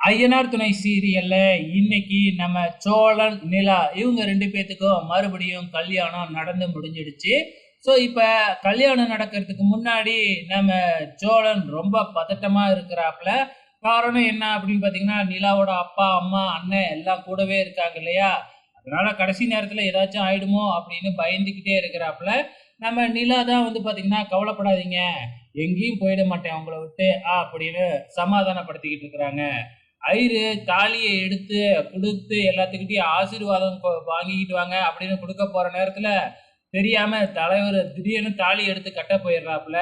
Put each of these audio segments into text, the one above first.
ஐயனார் துணை சீரியல்ல இன்னைக்கு நம்ம சோழன், நிலா இவங்க 2 பேத்துக்கும் மறுபடியும் கல்யாணம் நடந்து முடிஞ்சிடுச்சு. ஸோ இப்ப கல்யாணம் நடக்கிறதுக்கு முன்னாடி நம்ம சோழன் ரொம்ப பதட்டமா இருக்கிறாப்புல. காரணம் என்ன அப்படின்னு பார்த்தீங்கன்னா, நிலாவோட அப்பா, அம்மா, அண்ணன் எல்லாம் கூடவே இருக்காங்க இல்லையா? அதனால கடைசி நேரத்துல ஏதாச்சும் ஆயிடுமோ அப்படின்னு பயந்துகிட்டே இருக்கிறாப்புல. நம்ம நிலா தான் வந்து பார்த்தீங்கன்னா, "கவலைப்படாதீங்க, எங்கேயும் போயிட மாட்டேன் உங்கள விட்டு" அப்படின்னு சமாதானப்படுத்திக்கிட்டு இருக்கிறாங்க. ஐயரு தாலிய எடுத்து குடுத்து எல்லாத்துக்கிட்டயும் ஆசீர்வாதம் வாங்கிக்கிட்டு வாங்க அப்படின்னு குடுக்க போற நேரத்துல, தெரியாம தலைவரு திடீர்னு தாலி எடுத்து கட்ட போயிடுறாப்புல.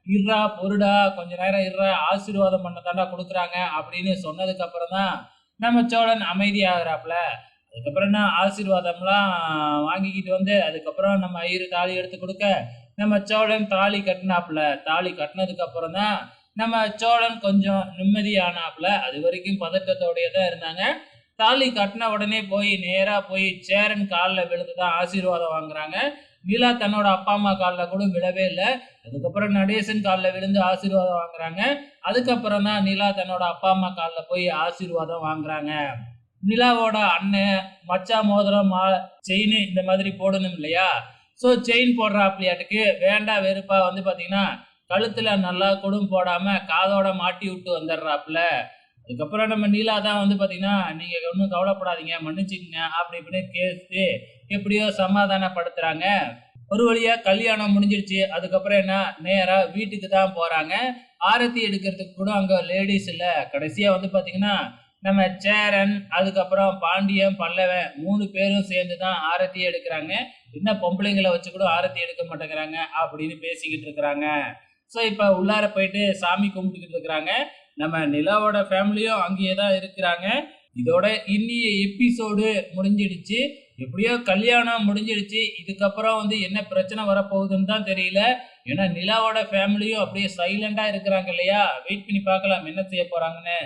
"இருடா, பொறுடா, கொஞ்ச நேரம் இருடா, ஆசீர்வாதம் பண்ண தான்டா குடுக்குறாங்க" அப்படின்னு சொன்னதுக்கு அப்புறம் தான் நம்ம சோழன் அமைதியாகுறாப்புல. அதுக்கப்புறம் என்ன ஆசீர்வாதம்லாம் வாங்கிக்கிட்டு வந்து, அதுக்கப்புறம் நம்ம ஐயரு தாலி எடுத்து குடுக்க, நம்ம சோழன் தாலி கட்டுனாப்புல. தாலி கட்டுனதுக்கு அப்புறம் தான் நம்ம சோழன் கொஞ்சம் நிம்மதியானாப்புல. அதுவரைக்கும் பதட்டத்தோடயே தான் இருந்தாங்க. தாலி கட்டுன உடனே நேரா போய் சேரன் கால்ல விழுந்து தான் ஆசீர்வாதம் வாங்குறாங்க. நிலா தன்னோட அப்பா, அம்மா கால்ல கூட விழவே இல்ல. அதுக்கப்புறம் நடேசன் கால்ல விழுந்து ஆசீர்வாதம் வாங்குறாங்க. அதுக்கப்புறம் தான் நிலா தன்னோட அப்பா, அம்மா கால்ல போய் ஆசீர்வாதம் வாங்குறாங்க. நிலாவோட அண்ணன், மச்சான் மோதிரம், செயினு இந்த மாதிரி போடணும் இல்லையா? ஸோ செயின் போடுறாப்லயாட்டுக்கு வேண்டா வெறுப்பா வந்து பார்த்தீங்கன்னா, கழுத்துல நல்லா கூடும் போடாம காதோட மாட்டி விட்டு வந்துடுறாப்புல. அதுக்கப்புறம் நம்ம நீலா தான் வந்து பார்த்தீங்கன்னா, "நீங்க ஒண்ணும் கவலைப்படாதீங்க, மன்னிச்சுக்கங்க" அப்படி இப்படின்னு கேட்டு எப்படியோ சமாதானப்படுத்துறாங்க. ஒரு வழியா கல்யாணம் முடிஞ்சிடுச்சு. அதுக்கப்புறம் என்ன, நேரா வீட்டுக்கு தான் போறாங்க. ஆரத்தி எடுக்கிறதுக்கு கூட அங்க லேடீஸ் இல்ல. கடைசியா வந்து பார்த்தீங்கன்னா, நம்ம சேரன், அதுக்கப்புறம் பாண்டியன், பல்லவன் 3 பேரும் சேர்ந்து தான் ஆரத்தியே எடுக்குறாங்க. "என்ன பொம்பளைங்கள வச்சு கூட ஆரத்தி எடுக்க மாட்டேங்கிறாங்க" அப்படின்னு பேசிக்கிட்டு இருக்கிறாங்க. ஸோ இப்ப உள்ளார போயிட்டு சாமி கும்பிட்டுக்கிட்டு இருக்கிறாங்க. நம்ம நிலாவோட ஃபேமிலியும் அங்கேயே தான் இருக்கிறாங்க. இதோட இன்னிய எபிசோடு முடிஞ்சிடுச்சு. எப்படியோ கல்யாணம் முடிஞ்சிடுச்சு. இதுக்கப்புறம் வந்து என்ன பிரச்சனை வரப்போகுதுன்னு தான் தெரியல. ஏன்னா நிலாவோட ஃபேமிலியும் அப்படியே சைலண்டா இருக்கிறாங்க இல்லையா? வெயிட் பண்ணி பார்க்கலாம் என்ன செய்ய போறாங்கன்னு.